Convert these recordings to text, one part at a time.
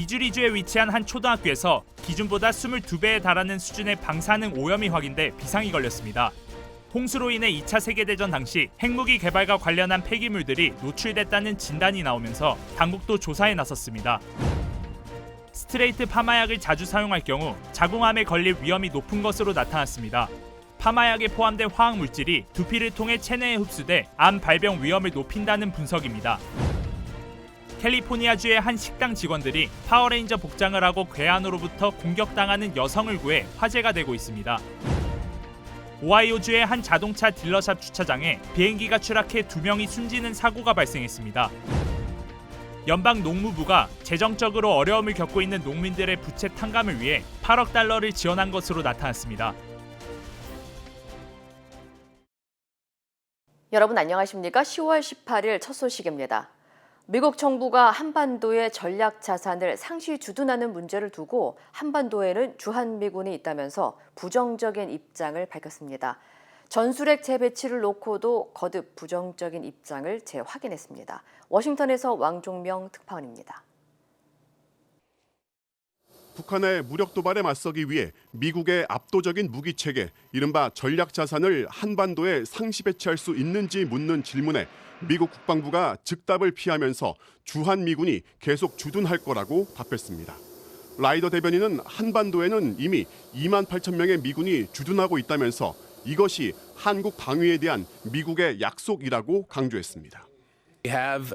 미주리주에 위치한 한 초등학교에서 기준보다 22배에 달하는 수준의 방사능 오염이 확인돼 비상이 걸렸습니다. 홍수로 인해 2차 세계대전 당시 핵무기 개발과 관련한 폐기물들이 노출됐다는 진단이 나오면서 당국도 조사에 나섰습니다. 스트레이트 파마약을 자주 사용할 경우 자궁암에 걸릴 위험이 높은 것으로 나타났습니다. 파마약에 포함된 화학 물질이 두피를 통해 체내에 흡수돼 암 발병 위험을 높인다는 분석입니다. 캘리포니아주의 한 식당 직원들이 파워레인저 복장을 하고 괴한으로부터 공격당하는 여성을 구해 화제가 되고 있습니다. 오하이오주의 한 자동차 딜러샵 주차장에 비행기가 추락해 2명이 숨지는 사고가 발생했습니다. 연방 농무부가 재정적으로 어려움을 겪고 있는 농민들의 부채 탕감을 위해 8억 달러를 지원한 것으로 나타났습니다. 여러분 안녕하십니까? 10월 18일 첫 소식입니다. 미국 정부가 한반도의 전략 자산을 상시 주둔하는 문제를 두고 한반도에는 주한미군이 있다면서 부정적인 입장을 밝혔습니다. 전술핵 재배치를 놓고도 거듭 부정적인 입장을 재확인했습니다. 워싱턴에서 왕종명 특파원입니다. 북한의 무력 도발에 맞서기 위해 미국의 압도적인 무기 체계, 이른바 전략 자산을 한반도에 상시 배치할 수 있는지 묻는 질문에 미국 국방부가 즉답을 피하면서 주한미군이 계속 주둔할 거라고 답했습니다. 라이더 대변인은 한반도에는 이미 2만 8천 명의 미군이 주둔하고 있다면서 이것이 한국 방위에 대한 미국의 약속이라고 강조했습니다. We have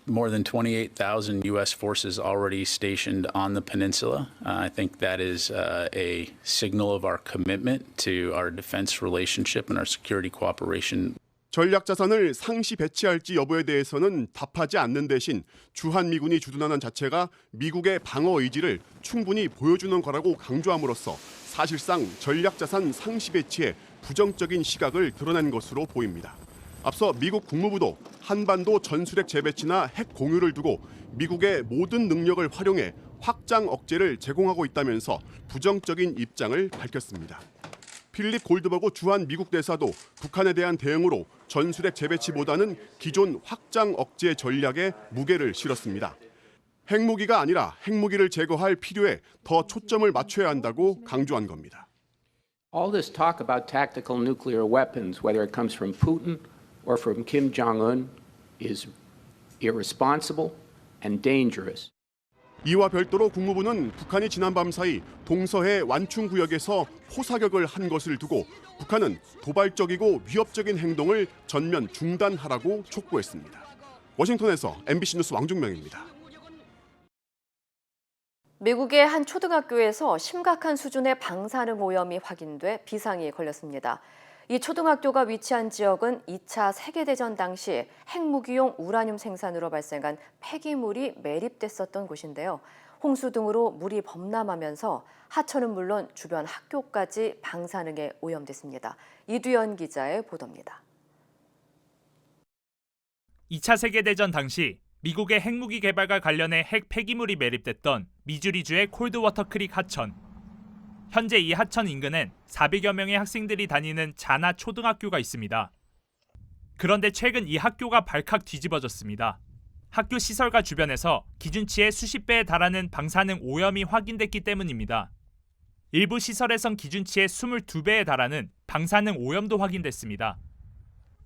more than 28,000 U.S. forces already stationed on the peninsula. I think that is a signal of our commitment to our defense relationship and our security cooperation. 전략 자산을 상시 배치할지 여부에 대해서는 답하지 않는 대신 주한미군이 주둔하는 자체가 미국의 방어 의지를 충분히 보여주는 거라고 강조함으로써 사실상 전략 자산 상시 배치에 부정적인 시각을 드러낸 것으로 보입니다. 앞서 미국 국무부도 한반도 전술핵 재배치나 핵 공유를 두고 미국의 모든 능력을 활용해 확장 억제를 제공하고 있다면서 부정적인 입장을 밝혔습니다. 필립 골드버그 주한 미국 대사도 북한에 대한 대응으로 전술핵 재배치보다는 기존 확장 억제 전략에 무게를 실었습니다. 핵무기가 아니라 핵무기를 제거할 필요에 더 초점을 맞춰야 한다고 강조한 겁니다. All this talk about tactical nuclear weapons, whether it comes from Putin or from Kim Jong-un, is irresponsible and dangerous. 이와 별도로 국무부는 북한이 지난밤 사이 동서해 완충 구역에서 포사격을 한 것을 두고 북한은 도발적이고 위협적인 행동을 전면 중단하라고 촉구했습니다. 워싱턴에서 MBC 뉴스 왕중명입니다. 미국의 한 초등학교에서 심각한 수준의 방사능 오염이 확인돼 비상이 걸렸습니다. 이 초등학교가 위치한 지역은 2차 세계대전 당시 핵무기용 우라늄 생산으로 발생한 폐기물이 매립됐었던 곳인데요. 홍수 등으로 물이 범람하면서 하천은 물론 주변 학교까지 방사능에 오염됐습니다. 이두연 기자의 보도입니다. 2차 세계대전 당시 미국의 핵무기 개발과 관련해 핵 폐기물이 매립됐던 미주리주의 콜드워터 크릭 하천. 현재 이 하천 인근엔 400여 명의 학생들이 다니는 자나 초등학교가 있습니다. 그런데 최근 이 학교가 발칵 뒤집어졌습니다. 학교 시설과 주변에서 기준치의 수십 배에 달하는 방사능 오염이 확인됐기 때문입니다. 일부 시설에선 기준치의 22배에 달하는 방사능 오염도 확인됐습니다.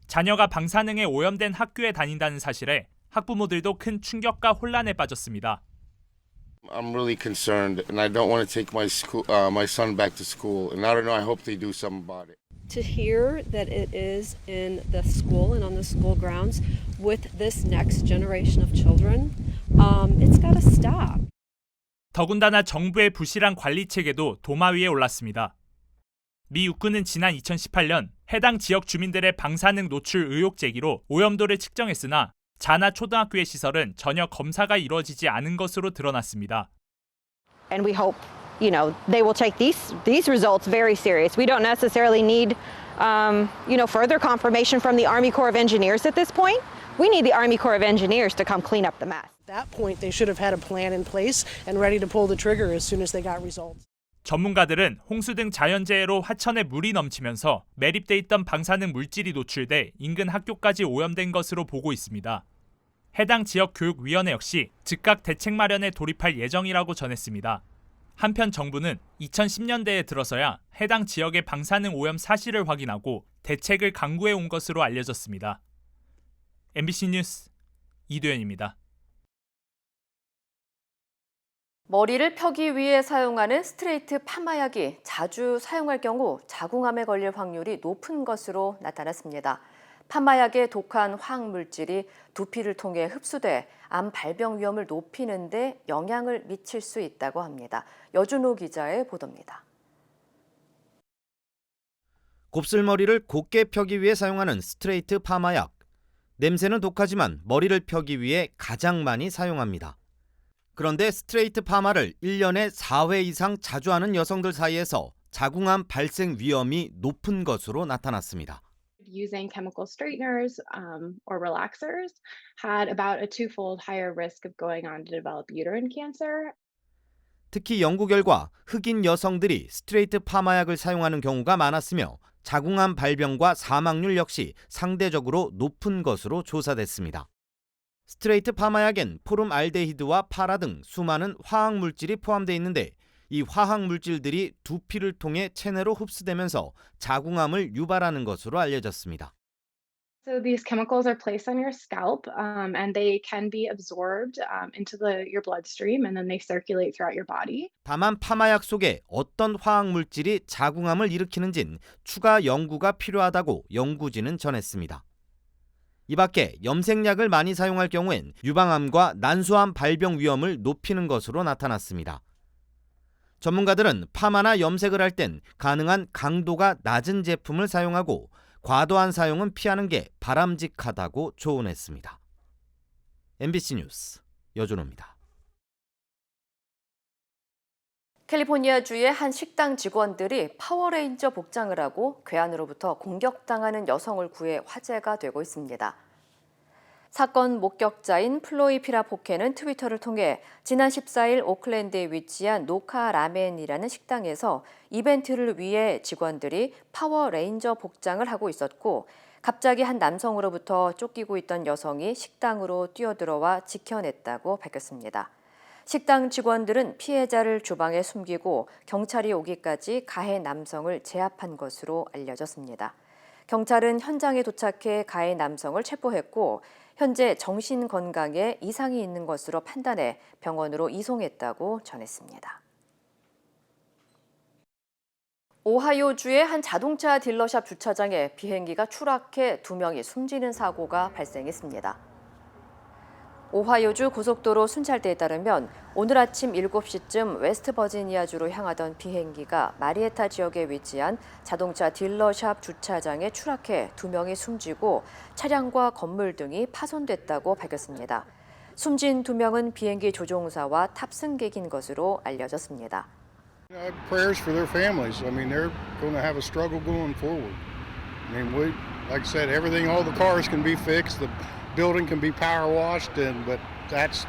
자녀가 방사능에 오염된 학교에 다닌다는 사실에 학부모들도 큰 충격과 혼란에 빠졌습니다. I'm really concerned, and I don't want to take my son back to school. And I don't know. I hope they do something about it. To hear that it is in the school and on the school grounds with this next generation of children, it's got to stop. 더군다나 정부의 부실한 관리 체계도 도마 위에 올랐습니다. 미 육군은 지난 2018년 해당 지역 주민들의 방사능 노출 의혹 제기로 오염도를 측정했으나 자나 초등학교의 시설은 전혀 검사가 이루어지지 않은 것으로 드러났습니다. And we hope, they will take these results very serious. We don't necessarily need, further confirmation from the Army Corps of Engineers at this point. We need the Army Corps of Engineers to come clean up the mess. At that point, they should have had a plan in place and ready to pull the trigger as soon as they got results. 전문가들은 홍수 등 자연재해로 하천에 물이 넘치면서 매립돼 있던 방사능 물질이 노출돼 인근 학교까지 오염된 것으로 보고 있습니다. 해당 지역 교육위원회 역시 즉각 대책 마련에 돌입할 예정이라고 전했습니다. 한편 정부는 2010년대에 들어서야 해당 지역의 방사능 오염 사실을 확인하고 대책을 강구해 온 것으로 알려졌습니다. MBC 뉴스 이도현입니다. 머리를 펴기 위해 사용하는 스트레이트 파마약이 자주 사용할 경우 자궁암에 걸릴 확률이 높은 것으로 나타났습니다. 파마약의 독한 화학물질이 두피를 통해 흡수돼 암 발병 위험을 높이는 데 영향을 미칠 수 있다고 합니다. 여준호 기자의 보도입니다. 곱슬머리를 곧게 펴기 위해 사용하는 스트레이트 파마약. 냄새는 독하지만 머리를 펴기 위해 가장 많이 사용합니다. 그런데 스트레이트 파마를 1년에 4회 이상 자주 하는 여성들 사이에서 자궁암 발생 위험이 높은 것으로 나타났습니다. Using chemical straighteners or relaxers had about a twofold higher risk of going on to develop uterine cancer. 특히 연구 결과 흑인 여성들이 스트레이트 파마약을 사용하는 경우가 많았으며 자궁암 발병과 사망률 역시 상대적으로 높은 것으로 조사됐습니다. 스트레이트 파마약엔 포름알데히드와 파라 등 수많은 화학물질이 포함되어 있는데 이 화학물질들이 두피를 통해 체내로 흡수되면서 자궁암을 유발하는 것으로 알려졌습니다. So these chemicals are placed on your scalp and they can be absorbed into your bloodstream and then they circulate throughout your body. 다만 파마약 속에 어떤 화학물질이 자궁암을 일으키는진 추가 연구가 필요하다고 연구진은 전했습니다. 이 밖에 염색약을 많이 사용할 경우엔 유방암과 난소암 발병 위험을 높이는 것으로 나타났습니다. 전문가들은 파마나 염색을 할 땐 가능한 강도가 낮은 제품을 사용하고 과도한 사용은 피하는 게 바람직하다고 조언했습니다. MBC 뉴스 여준호입니다. 캘리포니아주의 한 식당 직원들이 파워레인저 복장을 하고 괴한으로부터 공격당하는 여성을 구해 화제가 되고 있습니다. 사건 목격자인 플로이 피라포케는 트위터를 통해 지난 14일 오클랜드에 위치한 노카 라멘이라는 식당에서 이벤트를 위해 직원들이 파워레인저 복장을 하고 있었고 갑자기 한 남성으로부터 쫓기고 있던 여성이 식당으로 뛰어들어와 지켜냈다고 밝혔습니다. 식당 직원들은 피해자를 주방에 숨기고 경찰이 오기까지 가해 남성을 제압한 것으로 알려졌습니다. 경찰은 현장에 도착해 가해 남성을 체포했고 현재 정신 건강에 이상이 있는 것으로 판단해 병원으로 이송했다고 전했습니다. 오하이오주의 한 자동차 딜러샵 주차장에 비행기가 추락해 2명이 숨지는 사고가 발생했습니다. 오하이오주 고속도로 순찰대에 따르면 오늘 아침 7시쯤 웨스트버지니아주로 향하던 비행기가 마리에타 지역에 위치한 자동차 딜러샵 주차장에 추락해 2명이 숨지고 차량과 건물 등이 파손됐다고 밝혔습니다. 숨진 2명은 비행기 조종사와 탑승객인 것으로 알려졌습니다. Prayers for their families. I mean, they're going to have a struggle going forward. I mean, like I said, everything, all the cars can be fixed. The building can be power washed, but that's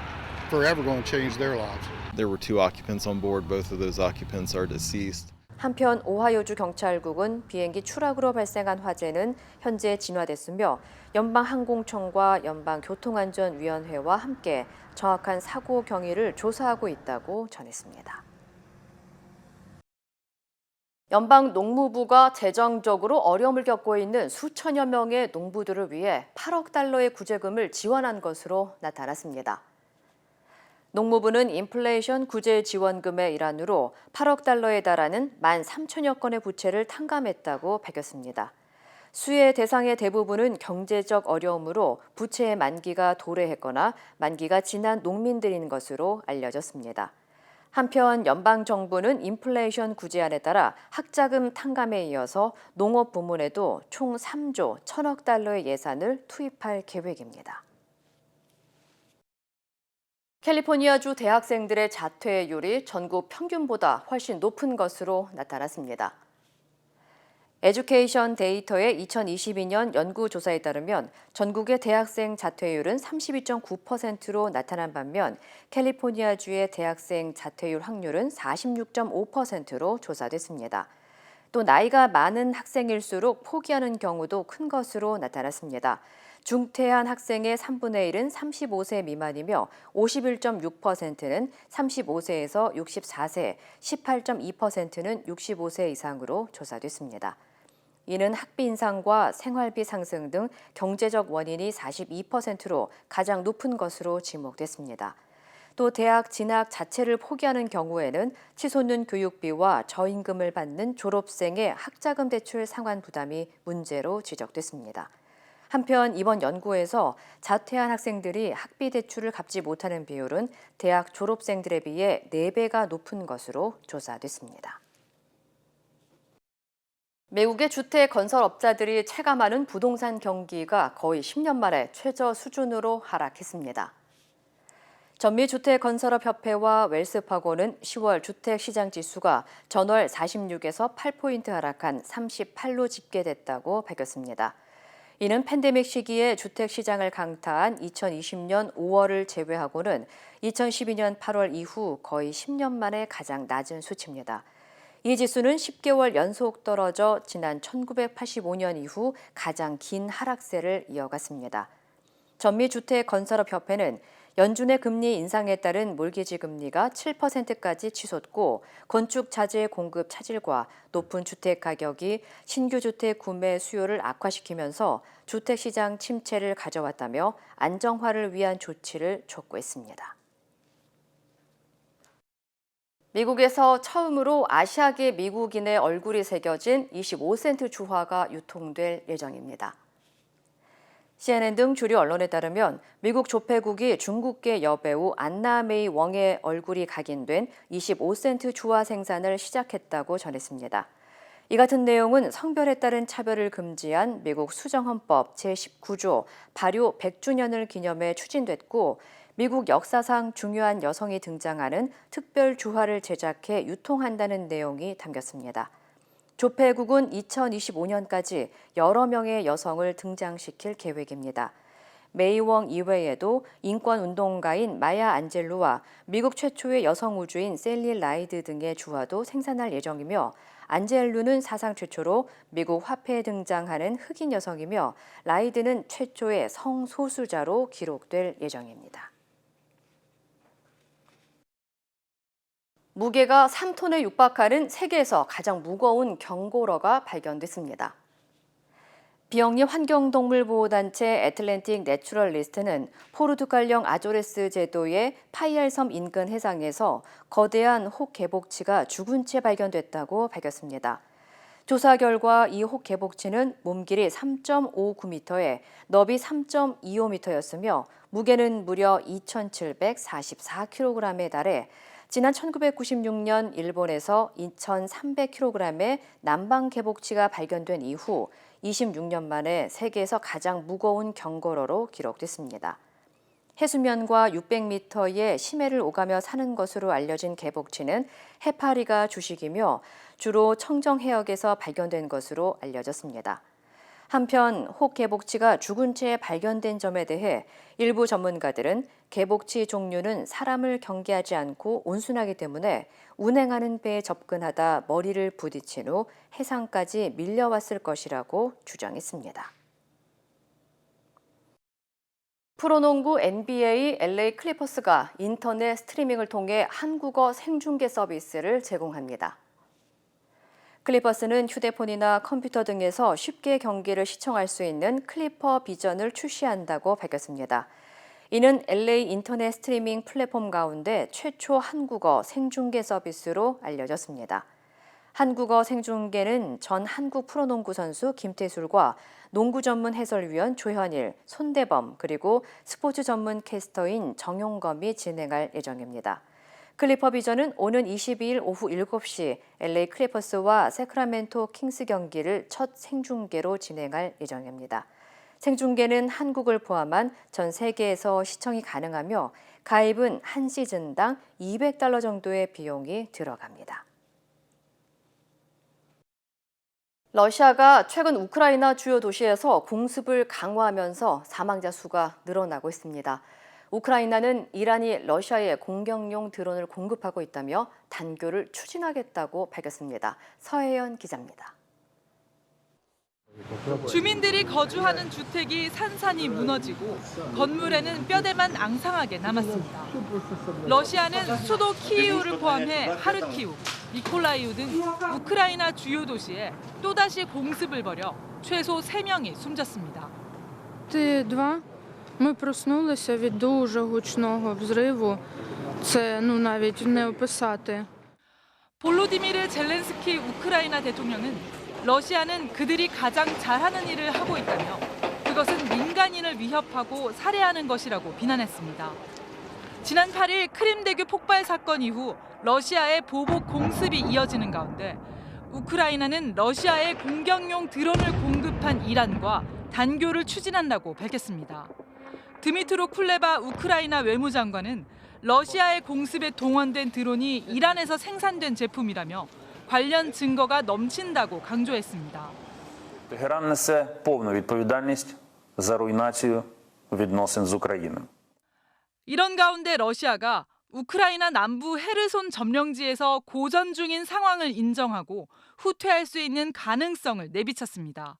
forever going to change their lives. There were 2 occupants on board. Both of those occupants are deceased. 한편 오하이오주 경찰국은 비행기 추락으로 발생한 화재는 현재 진화됐으며 연방항공청과 연방교통안전위원회와 함께 정확한 사고 경위를 조사하고 있다고 전했습니다. 연방농무부가 재정적으로 어려움을 겪고 있는 수천여 명의 농부들을 위해 8억 달러의 구제금을 지원한 것으로 나타났습니다. 농무부는 인플레이션 구제 지원금의 일환으로 8억 달러에 달하는 13,000여 건의 부채를 탕감했다고 밝혔습니다. 수혜 대상의 대부분은 경제적 어려움으로 부채의 만기가 도래했거나 만기가 지난 농민들인 것으로 알려졌습니다. 한편 연방정부는 인플레이션 구제안에 따라 학자금 탕감에 이어서 농업 부문에도 총 3조 1,000억 달러의 예산을 투입할 계획입니다. 캘리포니아주 대학생들의 자퇴율이 전국 평균보다 훨씬 높은 것으로 나타났습니다. 에듀케이션 데이터의 2022년 연구조사에 따르면 전국의 대학생 자퇴율은 32.9%로 나타난 반면 캘리포니아주의 대학생 자퇴율 확률은 46.5%로 조사됐습니다. 또 나이가 많은 학생일수록 포기하는 경우도 큰 것으로 나타났습니다. 중퇴한 학생의 3분의 1은 35세 미만이며 51.6%는 35세에서 64세, 18.2%는 65세 이상으로 조사됐습니다. 이는 학비 인상과 생활비 상승 등 경제적 원인이 42%로 가장 높은 것으로 지목됐습니다. 또 대학 진학 자체를 포기하는 경우에는 치솟는 교육비와 저임금을 받는 졸업생의 학자금 대출 상환 부담이 문제로 지적됐습니다. 한편 이번 연구에서 자퇴한 학생들이 학비 대출을 갚지 못하는 비율은 대학 졸업생들에 비해 4배가 높은 것으로 조사됐습니다. 미국의 주택 건설업자들이 체감하는 부동산 경기가 거의 10년 만에 최저 수준으로 하락했습니다. 전미주택건설업협회와 웰스파고는 10월 주택시장지수가 전월 46에서 8포인트 하락한 38로 집계됐다고 밝혔습니다. 이는 팬데믹 시기에 주택시장을 강타한 2020년 5월을 제외하고는 2012년 8월 이후 거의 10년 만에 가장 낮은 수치입니다. 이 지수는 10개월 연속 떨어져 지난 1985년 이후 가장 긴 하락세를 이어갔습니다. 전미주택건설업협회는 연준의 금리 인상에 따른 몰기지 금리가 7%까지 치솟고 건축 자재 공급 차질과 높은 주택 가격이 신규 주택 구매 수요를 악화시키면서 주택 시장 침체를 가져왔다며 안정화를 위한 조치를 촉구했습니다. 미국에서 처음으로 아시아계 미국인의 얼굴이 새겨진 25센트 주화가 유통될 예정입니다. CNN 등 주류 언론에 따르면 미국 조폐국이 중국계 여배우 안나 메이 웡의 얼굴이 각인된 25센트 주화 생산을 시작했다고 전했습니다. 이 같은 내용은 성별에 따른 차별을 금지한 미국 수정헌법 제19조 발효 100주년을 기념해 추진됐고 미국 역사상 중요한 여성이 등장하는 특별 주화를 제작해 유통한다는 내용이 담겼습니다. 조폐국은 2025년까지 여러 명의 여성을 등장시킬 계획입니다. 메이웡 이외에도 인권운동가인 마야 안젤루와 미국 최초의 여성 우주인 셀리 라이드 등의 주화도 생산할 예정이며 안젤루는 사상 최초로 미국 화폐에 등장하는 흑인 여성이며 라이드는 최초의 성소수자로 기록될 예정입니다. 무게가 3톤에 육박하는 세계에서 가장 무거운 경고러가 발견됐습니다. 비영리 환경동물보호단체 애틀랜틱 내추럴리스트는 포르투갈령 아조레스 제도의 파이알섬 인근 해상에서 거대한 혹 개복치가 죽은 채 발견됐다고 밝혔습니다. 조사 결과 이 혹 개복치는 몸길이 3.59m에 너비 3.25m였으며 무게는 무려 2,744kg에 달해 지난 1996년 일본에서 2,300kg의 남방 개복치가 발견된 이후 26년 만에 세계에서 가장 무거운 경고러로 기록됐습니다. 해수면과 600m의 심해를 오가며 사는 것으로 알려진 개복치는 해파리가 주식이며 주로 청정 해역에서 발견된 것으로 알려졌습니다. 한편 혹 개복치가 죽은 채 발견된 점에 대해 일부 전문가들은 개복치 종류는 사람을 경계하지 않고 온순하기 때문에 운행하는 배에 접근하다 머리를 부딪힌 후 해상까지 밀려왔을 것이라고 주장했습니다. 프로농구 NBA LA 클리퍼스가 인터넷 스트리밍을 통해 한국어 생중계 서비스를 제공합니다. 클리퍼스는 휴대폰이나 컴퓨터 등에서 쉽게 경기를 시청할 수 있는 클리퍼 비전을 출시한다고 밝혔습니다. 이는 LA 인터넷 스트리밍 플랫폼 가운데 최초 한국어 생중계 서비스로 알려졌습니다. 한국어 생중계는 전 한국 프로농구 선수 김태술과 농구 전문 해설위원 조현일, 손대범 그리고 스포츠 전문 캐스터인 정용검이 진행할 예정입니다. 클리퍼 비전은 오는 22일 오후 7시 LA 클리퍼스와 세크라멘토 킹스 경기를 첫 생중계로 진행할 예정입니다. 생중계는 한국을 포함한 전 세계에서 시청이 가능하며 가입은 한 시즌당 $200 정도의 비용이 들어갑니다. 러시아가 최근 우크라이나 주요 도시에서 공습을 강화하면서 사망자 수가 늘어나고 있습니다. 우크라이나는 이란이 러시아에 공격용 드론을 공급하고 있다며 단교를 추진하겠다고 밝혔습니다. 서혜연 기자입니다. 주민들이 거주하는 주택이 산산이 무너지고 건물에는 뼈대만 앙상하게 남았습니다. 러시아는 수도 키이우를 포함해 하르키우, 미콜라이우 등 우크라이나 주요 도시에 또다시 공습을 벌여 최소 3명이 숨졌습니다. Ми проснулися від дуже гучного взриву. Це навіть не описати. 볼로디미르 젤렌스키 우크라이나 대통령은 러시아는 그들이 가장 잘하는 일을 하고 있다며 그것은 민간인을 위협하고 살해하는 것이라고 비난했습니다. 지난 8일 크림대교 폭발 사건 이후 러시아의 보복 공습이 이어지는 가운데 우크라이나는 러시아에 공격용 드론을 공급한 이란과 단교를 추진한다고 밝혔습니다. 드미트로 쿨레바 우크라이나 외무장관은 러시아의 공습에 동원된 드론이 이란에서 생산된 제품이라며 관련 증거가 넘친다고 강조했습니다. Тегеран несе повну відповідальність за руйнацію відносин з Україною. 이런 가운데 러시아가 우크라이나 남부 헤르손 점령지에서 고전 중인 상황을 인정하고 후퇴할 수 있는 가능성을 내비쳤습니다.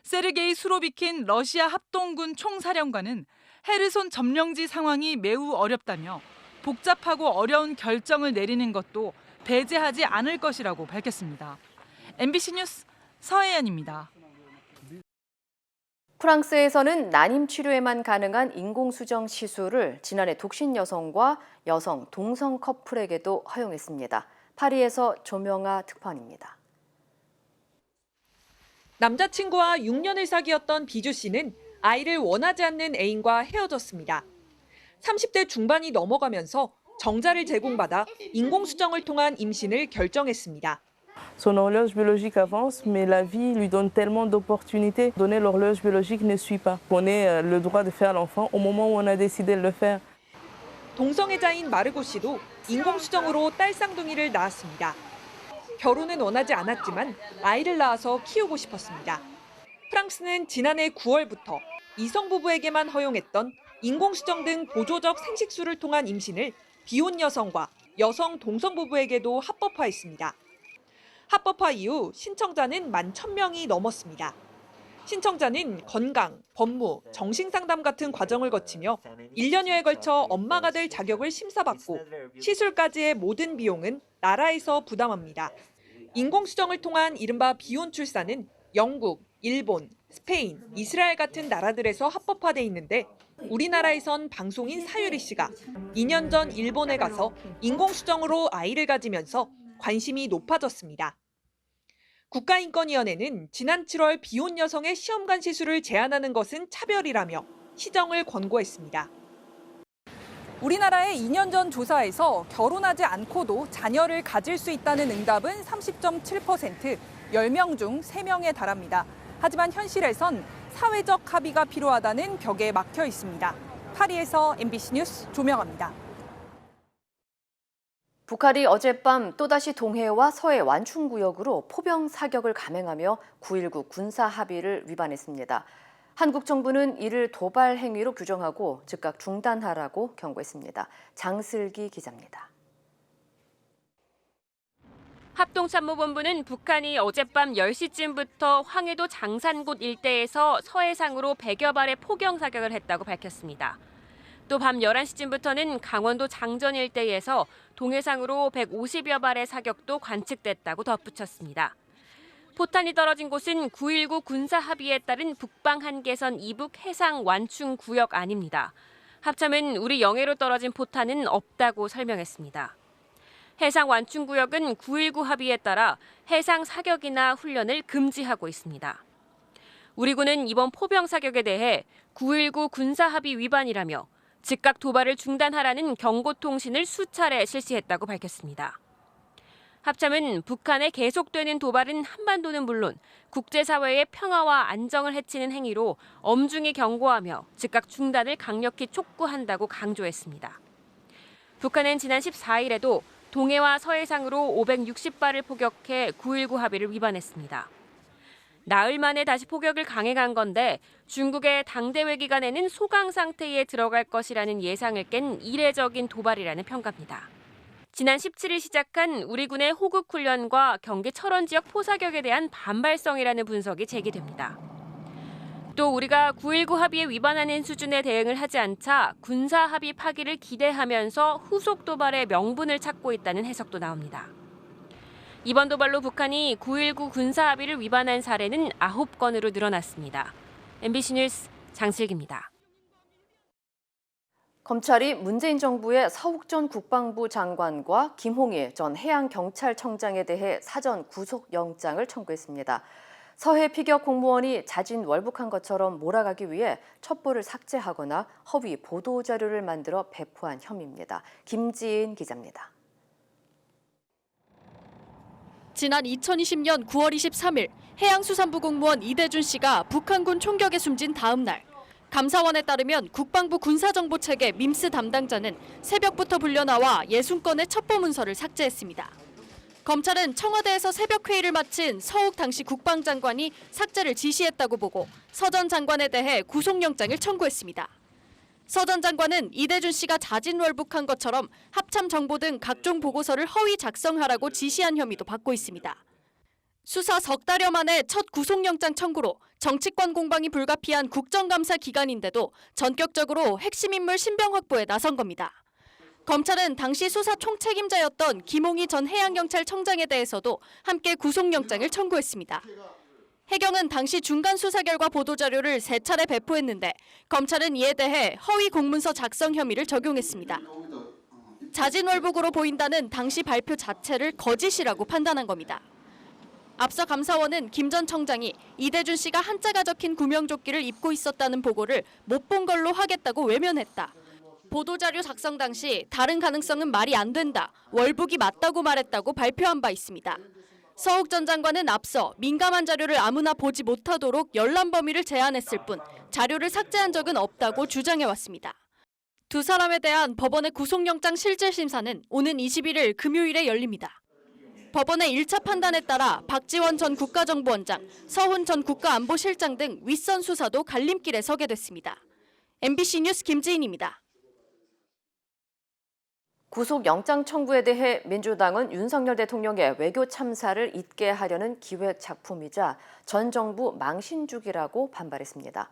세르게이 수로비킨 러시아 합동군 총사령관은 헤르손 점령지 상황이 매우 어렵다며 복잡하고 어려운 결정을 내리는 것도 배제하지 않을 것이라고 밝혔습니다. MBC 뉴스 서혜연입니다. 프랑스에서는 난임 치료에만 가능한 인공수정 시술을 지난해 독신 여성과 여성 동성 커플에게도 허용했습니다. 파리에서 조명아 특파원입니다. 남자친구와 6년을 사귀었던 비주 씨는 아이를 원하지 않는 애인과 헤어졌습니다. 30대 중반이 넘어가면서 정자를 제공받아 인공수정을 통한 임신을 결정했습니다. Son horloge biologique avance, mais la vie lui donne tellement d'opportunités. Donner l'horloge biologique ne suit pas. On a le droit de faire l'enfant au moment où on a décidé de le faire. 동성애자인 마르고 씨도 인공수정으로 딸 쌍둥이를 낳았습니다. 결혼은 원하지 않았지만 아이를 낳아서 키우고 싶었습니다. 프랑스는 지난해 9월부터 이성 부부에게만 허용했던 인공수정 등 보조적 생식수를 통한 임신을 비혼 여성과 여성 동성 부부에게도 합법화했습니다. 합법화 이후 신청자는 11,000명이 넘었습니다. 신청자는 건강, 법무, 정신상담 같은 과정을 거치며 1년여에 걸쳐 엄마가 될 자격을 심사받고 시술까지의 모든 비용은 나라에서 부담합니다. 인공수정을 통한 이른바 비혼 출산은 영국, 일본, 스페인, 이스라엘 같은 나라들에서 합법화돼 있는데 우리나라에선 방송인 사유리 씨가 2년 전 일본에 가서 인공수정으로 아이를 가지면서 관심이 높아졌습니다. 국가인권위원회는 지난 7월 비혼 여성의 시험관 시술을 제한하는 것은 차별이라며 시정을 권고했습니다. 우리나라의 2년 전 조사에서 결혼하지 않고도 자녀를 가질 수 있다는 응답은 30.7%, 10명 중 3명에 달합니다. 하지만 현실에선 사회적 합의가 필요하다는 벽에 막혀 있습니다. 파리에서 MBC 뉴스 조명아입니다. 북한이 어젯밤 또다시 동해와 서해 완충구역으로 포병 사격을 감행하며 9.19 군사 합의를 위반했습니다. 한국 정부는 이를 도발 행위로 규정하고 즉각 중단하라고 경고했습니다. 장슬기 기자입니다. 합동참모본부는 북한이 어젯밤 10시쯤부터 황해도 장산곶 일대에서 서해상으로 100여 발의 포경 사격을 했다고 밝혔습니다. 또 밤 11시쯤부터는 강원도 장전 일대에서 동해상으로 150여 발의 사격도 관측됐다고 덧붙였습니다. 포탄이 떨어진 곳은 9.19 군사 합의에 따른 북방 한계선 이북 해상 완충 구역 아닙니다. 합참은 우리 영해로 떨어진 포탄은 없다고 설명했습니다. 해상 완충 구역은 9.19 합의에 따라 해상 사격이나 훈련을 금지하고 있습니다. 우리 군은 이번 포병 사격에 대해 9.19 군사 합의 위반이라며 즉각 도발을 중단하라는 경고통신을 수차례 실시했다고 밝혔습니다. 합참은 북한의 계속되는 도발은 한반도는 물론 국제사회의 평화와 안정을 해치는 행위로 엄중히 경고하며 즉각 중단을 강력히 촉구한다고 강조했습니다. 북한은 지난 14일에도 동해와 서해상으로 560발을 포격해 9.19 합의를 위반했습니다. 나흘 만에 다시 포격을 강행한 건데 중국의 당대회 기간에는 소강 상태에 들어갈 것이라는 예상을 깬 이례적인 도발이라는 평가입니다. 지난 17일 시작한 우리 군의 호국 훈련과 경기 철원 지역 포사격에 대한 반발성이라는 분석이 제기됩니다. 또 우리가 9.19 합의에 위반하는 수준의 대응을 하지 않자 군사 합의 파기를 기대하면서 후속 도발의 명분을 찾고 있다는 해석도 나옵니다. 이번 도발로 북한이 9.19 군사 합의를 위반한 사례는 9건으로 늘어났습니다. MBC 뉴스 장슬기입니다. 검찰이 문재인 정부의 서욱 전 국방부 장관과 김홍희 전 해양경찰청장에 대해 사전 구속영장을 청구했습니다. 서해 피격 공무원이 자진 월북한 것처럼 몰아가기 위해 첩보를 삭제하거나 허위 보도자료를 만들어 배포한 혐의입니다. 김지인 기자입니다. 지난 2020년 9월 23일 해양수산부 공무원 이대준 씨가 북한군 총격에 숨진 다음 날 감사원에 따르면 국방부 군사정보체계 밈스 담당자는 새벽부터 불려나와 60건의 첩보 문서를 삭제했습니다. 검찰은 청와대에서 새벽 회의를 마친 서욱 당시 국방장관이 삭제를 지시했다고 보고 서 전 장관에 대해 구속영장을 청구했습니다. 서 전 장관은 이대준 씨가 자진 월북한 것처럼 합참 정보 등 각종 보고서를 허위 작성하라고 지시한 혐의도 받고 있습니다. 수사 석 달여 만에 첫 구속영장 청구로 정치권 공방이 불가피한 국정감사 기간인데도 전격적으로 핵심 인물 신병 확보에 나선 겁니다. 검찰은 당시 수사 총책임자였던 김홍희 전 해양경찰청장에 대해서도 함께 구속영장을 청구했습니다. 해경은 당시 중간 수사 결과 보도자료를 3차례 배포했는데 검찰은 이에 대해 허위 공문서 작성 혐의를 적용했습니다. 자진 월북으로 보인다는 당시 발표 자체를 거짓이라고 판단한 겁니다. 앞서 감사원은 김 전 청장이 이대준 씨가 한자가 적힌 구명조끼를 입고 있었다는 보고를 못 본 걸로 하겠다고 외면했다. 보도자료 작성 당시 다른 가능성은 말이 안 된다. 월북이 맞다고 말했다고 발표한 바 있습니다. 서욱 전 장관은 앞서 민감한 자료를 아무나 보지 못하도록 열람 범위를 제한했을 뿐 자료를 삭제한 적은 없다고 주장해왔습니다. 두 사람에 대한 법원의 구속영장 실질심사는 오는 21일 금요일에 열립니다. 법원의 1차 판단에 따라 박지원 전 국가정보원장, 서훈 전 국가안보실장 등 윗선 수사도 갈림길에 서게 됐습니다. MBC 뉴스 김지인입니다. 구속영장 청구에 대해 민주당은 윤석열 대통령의 외교 참사를 잊게 하려는 기획 작품이자 전 정부 망신주기라고 반발했습니다.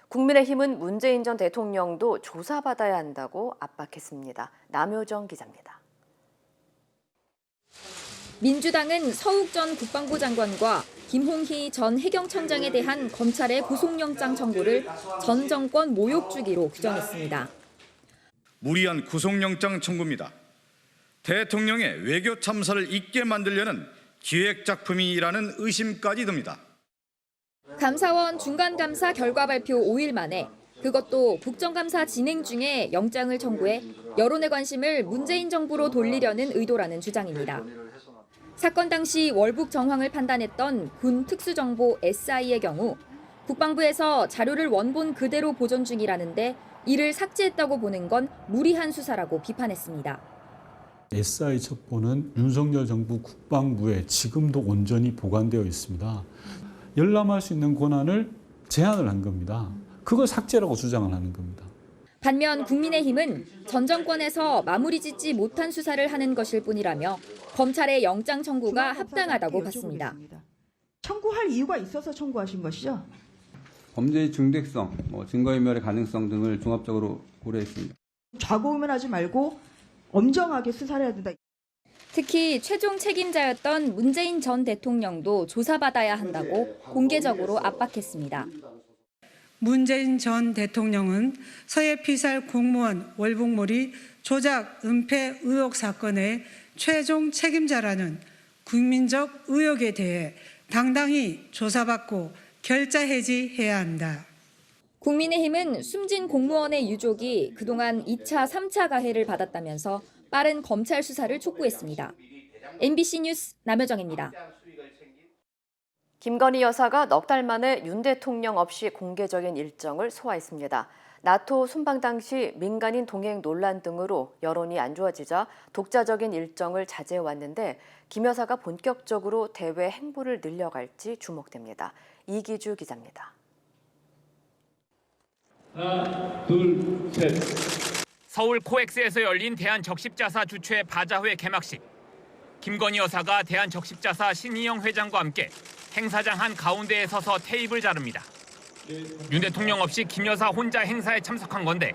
국민의힘은 문재인 전 대통령도 조사받아야 한다고 압박했습니다. 남효정 기자입니다. 민주당은 서욱 전 국방부 장관과 김홍희 전 해경청장에 대한 검찰의 구속영장 청구를 전 정권 모욕주기로 규정했습니다. 무리한 구속영장 청구입니다. 대통령의 외교 참사를 잊게 만들려는 기획작품이라는 의심까지 듭니다. 감사원 중간감사 결과 발표 5일 만에 그것도 국정감사 진행 중에 영장을 청구해 여론의 관심을 문재인 정부로 돌리려는 의도라는 주장입니다. 사건 당시 월북 정황을 판단했던 군 특수정보 SI의 경우 국방부에서 자료를 원본 그대로 보존 중이라는데 이를 삭제했다고 보는 건 무리한 수사라고 비판했습니다. SI 첩보는 윤석열 정부 국방부에 지금도 온전히 보관되어 있습니다. 열람할 수 있는 권한을 제한을 한 겁니다. 그걸 삭제라고 주장을 하는 겁니다. 반면 국민의힘은 전 정권에서 마무리 짓지 못한 수사를 하는 것일 뿐이라며 검찰의 영장 청구가 합당하다고 봤습니다. 청구할 이유가 있어서 청구하신 것이죠? 범죄의 중대성, 증거인멸의 가능성 등을 종합적으로 고려했습니다. 좌고우면하지 말고 엄정하게 수사를 해야 된다. 특히 최종 책임자였던 문재인 전 대통령도 조사받아야 한다고 공개적으로 압박했습니다. 문재인 전 대통령은 서해 피살 공무원 월북몰이 조작 은폐 의혹 사건의 최종 책임자라는 국민적 의혹에 대해 당당히 조사받고 결자 해지해야 한다. 국민의힘은 숨진 공무원의 유족이 그동안 2차, 3차 가해를 받았다면서 빠른 검찰 수사를 촉구했습니다. MBC 뉴스 남효정입니다. 김건희 여사가 넉 달 만에 윤 대통령 없이 공개적인 일정을 소화했습니다. 나토 순방 당시 민간인 동행 논란 등으로 여론이 안 좋아지자 독자적인 일정을 자제해왔는데 김 여사가 본격적으로 대외 행보를 늘려갈지 주목됩니다. 이기주 기자입니다. 하나, 둘, 셋. 서울 코엑스에서 열린 대한적십자사 주최 바자회 개막식. 김건희 여사가 대한적십자사 신희영 회장과 함께 행사장 한 가운데에 서서 테이블 자릅니다. 윤 대통령 없이 김 여사 혼자 행사에 참석한 건데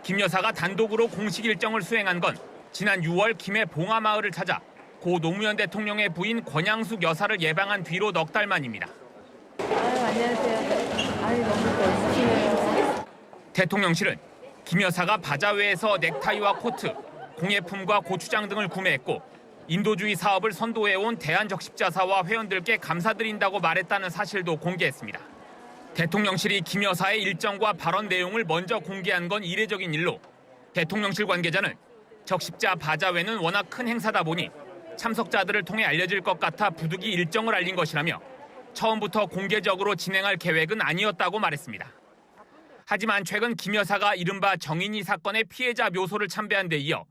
김 여사가 단독으로 공식 일정을 수행한 건 지난 6월 김해 봉하마을을 찾아 고 노무현 대통령의 부인 권양숙 여사를 예방한 뒤로 넉 달 만입니다. 안녕하세요. 너무 멋지시네요. 대통령실은 김 여사가 바자회에서 넥타이와 코트, 공예품과 고추장 등을 구매했고 인도주의 사업을 선도해온 대한적십자사와 회원들께 감사드린다고 말했다는 사실도 공개했습니다. 대통령실이 김 여사의 일정과 발언 내용을 먼저 공개한 건 이례적인 일로 대통령실 관계자는 적십자 바자회는 워낙 큰 행사다 보니 참석자들을 통해 알려질 것 같아 부득이 일정을 알린 것이라며 처음부터 공개적으로 진행할 계획은 아니었다고 말했습니다. 하지만 최근 김 여사가 이른바 정인이 사건의 피해자 묘소를 참배한 데 이어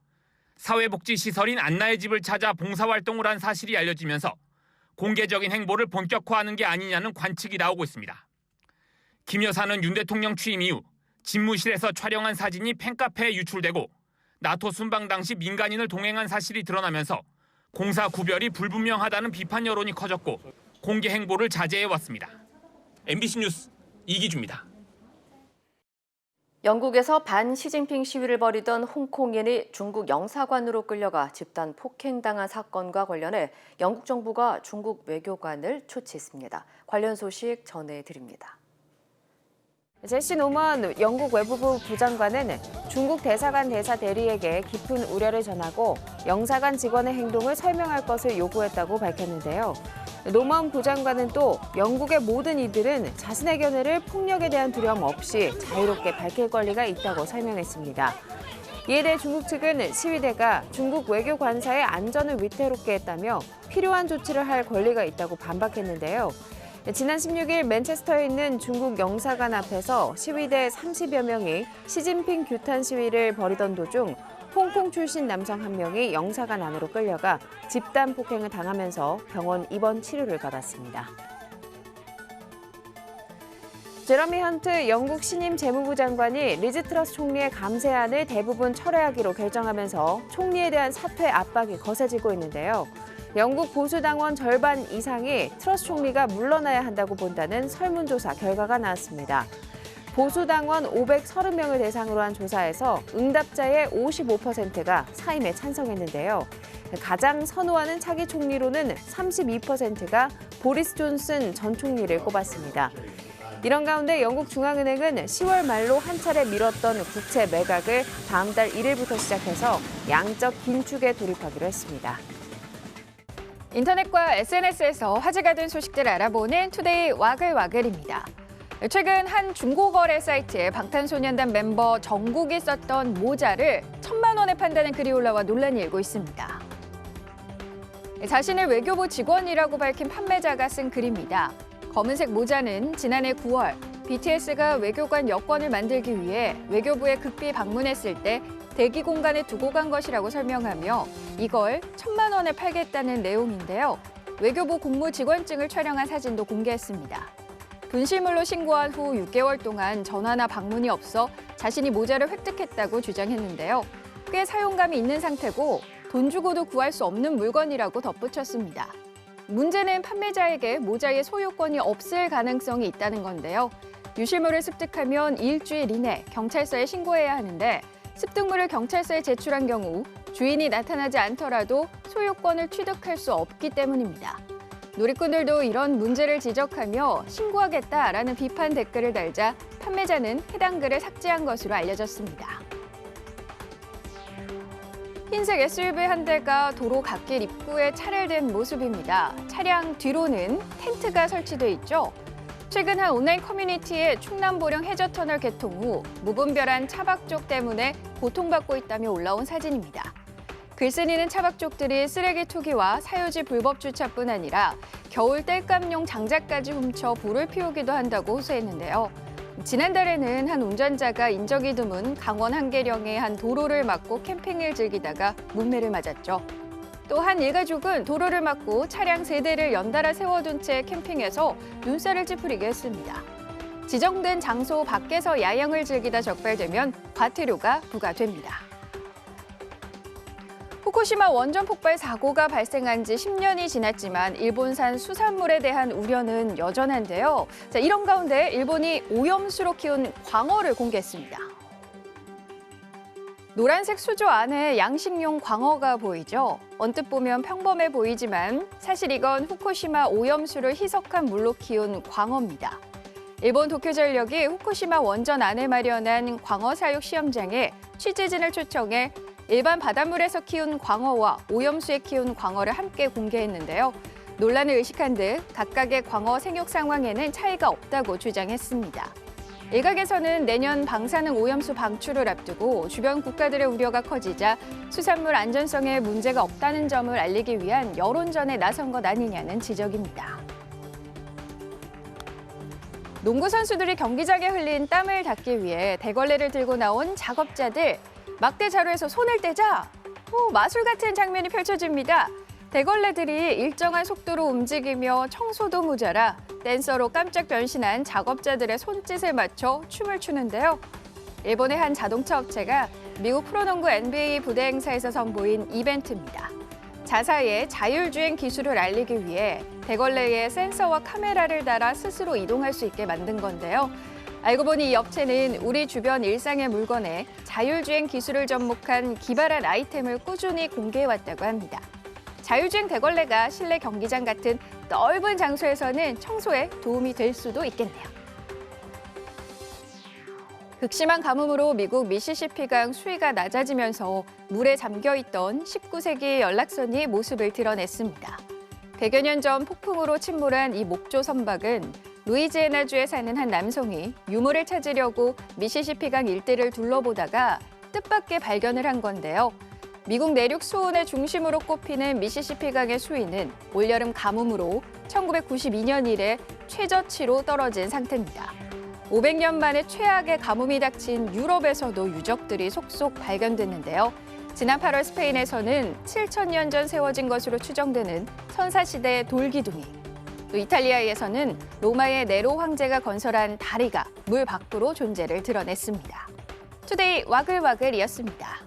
사회복지시설인 안나의 집을 찾아 봉사활동을 한 사실이 알려지면서 공개적인 행보를 본격화하는 게 아니냐는 관측이 나오고 있습니다. 김 여사는 윤 대통령 취임 이후 집무실에서 촬영한 사진이 팬카페에 유출되고 나토 순방 당시 민간인을 동행한 사실이 드러나면서 공사 구별이 불분명하다는 비판 여론이 커졌고 공개 행보를 자제해왔습니다. MBC 뉴스 이기주입니다. 영국에서 반시진핑 시위를 벌이던 홍콩인이 중국 영사관으로 끌려가 집단 폭행당한 사건과 관련해 영국 정부가 중국 외교관을 초치했습니다. 관련 소식 전해드립니다. 제시 노먼 영국 외무부 부장관은 중국 대사관 대사 대리에게 깊은 우려를 전하고 영사관 직원의 행동을 설명할 것을 요구했다고 밝혔는데요. 노먼 부장관은 또 영국의 모든 이들은 자신의 견해를 폭력에 대한 두려움 없이 자유롭게 밝힐 권리가 있다고 설명했습니다. 이에 대해 중국 측은 시위대가 중국 외교관사의 안전을 위태롭게 했다며 필요한 조치를 할 권리가 있다고 반박했는데요. 지난 16일 맨체스터에 있는 중국 영사관 앞에서 시위대 30여 명이 시진핑 규탄 시위를 벌이던 도중 홍콩 출신 남성 한 명이 영사관 안으로 끌려가 집단 폭행을 당하면서 병원 입원 치료를 받았습니다. 제러미 헌트 영국 신임 재무부 장관이 리즈 트러스 총리의 감세안을 대부분 철회하기로 결정하면서 총리에 대한 사퇴 압박이 거세지고 있는데요. 영국 보수당원 절반 이상이 트러스 총리가 물러나야 한다고 본다는 설문조사 결과가 나왔습니다. 보수당원 530명을 대상으로 한 조사에서 응답자의 55%가 사임에 찬성했는데요. 가장 선호하는 차기 총리로는 32%가 보리스 존슨 전 총리를 꼽았습니다. 이런 가운데 영국 중앙은행은 10월 말로 한 차례 미뤘던 국채 매각을 다음 달 1일부터 시작해서 양적 긴축에 돌입하기로 했습니다. 인터넷과 SNS에서 화제가 된 소식들을 알아보는 투데이 와글와글입니다. 최근 한 중고거래 사이트에 방탄소년단 멤버 정국이 썼던 모자를 1,000만 원에 판다는 글이 올라와 논란이 일고 있습니다. 자신을 외교부 직원이라고 밝힌 판매자가 쓴 글입니다. 검은색 모자는 지난해 9월 BTS가 외교관 여권을 만들기 위해 외교부에 극비 방문했을 때 대기 공간에 두고 간 것이라고 설명하며 이걸 1,000만 원에 팔겠다는 내용인데요. 외교부 공무 직원증을 촬영한 사진도 공개했습니다. 분실물로 신고한 후 6개월 동안 전화나 방문이 없어 자신이 모자를 획득했다고 주장했는데요. 꽤 사용감이 있는 상태고 돈 주고도 구할 수 없는 물건이라고 덧붙였습니다. 문제는 판매자에게 모자의 소유권이 없을 가능성이 있다는 건데요. 유실물을 습득하면 일주일 이내 경찰서에 신고해야 하는데 습득물을 경찰서에 제출한 경우 주인이 나타나지 않더라도 소유권을 취득할 수 없기 때문입니다. 놀이꾼들도 이런 문제를 지적하며 신고하겠다라는 비판 댓글을 달자 판매자는 해당 글을 삭제한 것으로 알려졌습니다. 흰색 SUV 한 대가 도로 갓길 입구에 차를 댄 모습입니다. 차량 뒤로는 텐트가 설치돼 있죠. 최근 한 온라인 커뮤니티에 충남보령 해저터널 개통 후 무분별한 차박족 때문에 고통받고 있다며 올라온 사진입니다. 글쓴이는 차박족들이 쓰레기 투기와 사유지 불법 주차뿐 아니라 겨울 땔감용 장작까지 훔쳐 불을 피우기도 한다고 호소했는데요. 지난달에는 한 운전자가 인적이 드문 강원 한계령의 한 도로를 막고 캠핑을 즐기다가 문매를 맞았죠. 또 한 일가족은 도로를 막고 차량 3대를 연달아 세워둔 채 캠핑에서 눈살을 찌푸리게 했습니다. 지정된 장소 밖에서 야영을 즐기다 적발되면 과태료가 부과됩니다. 후쿠시마 원전 폭발 사고가 발생한 지 10년이 지났지만 일본산 수산물에 대한 우려는 여전한데요. 이런 가운데 일본이 오염수로 키운 광어를 공개했습니다. 노란색 수조 안에 양식용 광어가 보이죠. 언뜻 보면 평범해 보이지만 사실 이건 후쿠시마 오염수를 희석한 물로 키운 광어입니다. 일본 도쿄전력이 후쿠시마 원전 안에 마련한 광어 사육 시험장에 취재진을 초청해 일반 바닷물에서 키운 광어와 오염수에 키운 광어를 함께 공개했는데요. 논란을 의식한 듯 각각의 광어 생육 상황에는 차이가 없다고 주장했습니다. 일각에서는 내년 방사능 오염수 방출을 앞두고 주변 국가들의 우려가 커지자 수산물 안전성에 문제가 없다는 점을 알리기 위한 여론전에 나선 것 아니냐는 지적입니다. 농구 선수들이 경기장에 흘린 땀을 닦기 위해 대걸레를 들고 나온 작업자들. 막대 자루에서 손을 떼자 마술 같은 장면이 펼쳐집니다. 대걸레들이 일정한 속도로 움직이며 청소도 모자라 댄서로 깜짝 변신한 작업자들의 손짓에 맞춰 춤을 추는데요. 일본의 한 자동차 업체가 미국 프로농구 NBA 부대 행사에서 선보인 이벤트입니다. 자사의 자율주행 기술을 알리기 위해 대걸레에 센서와 카메라를 달아 스스로 이동할 수 있게 만든 건데요. 알고 보니 이 업체는 우리 주변 일상의 물건에 자율주행 기술을 접목한 기발한 아이템을 꾸준히 공개해왔다고 합니다. 자율주행 대걸레가 실내 경기장 같은 넓은 장소에서는 청소에 도움이 될 수도 있겠네요. 극심한 가뭄으로 미국 미시시피강 수위가 낮아지면서 물에 잠겨있던 19세기 연락선이 모습을 드러냈습니다. 100여 년 전 폭풍으로 침몰한 이 목조 선박은 루이지애나주에 사는 한 남성이 유물을 찾으려고 미시시피강 일대를 둘러보다가 뜻밖의 발견을 한 건데요. 미국 내륙 수온의 중심으로 꼽히는 미시시피강의 수위는 올여름 가뭄으로 1992년 이래 최저치로 떨어진 상태입니다. 500년 만에 최악의 가뭄이 닥친 유럽에서도 유적들이 속속 발견됐는데요. 지난 8월 스페인에서는 7,000년 전 세워진 것으로 추정되는 선사시대의 돌기둥이, 또 이탈리아에서는 로마의 네로 황제가 건설한 다리가 물 밖으로 존재를 드러냈습니다. 투데이 와글와글이었습니다.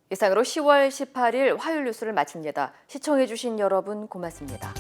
이상으로 10월 18일 화요일 뉴스를 마칩니다. 시청해주신 여러분 고맙습니다.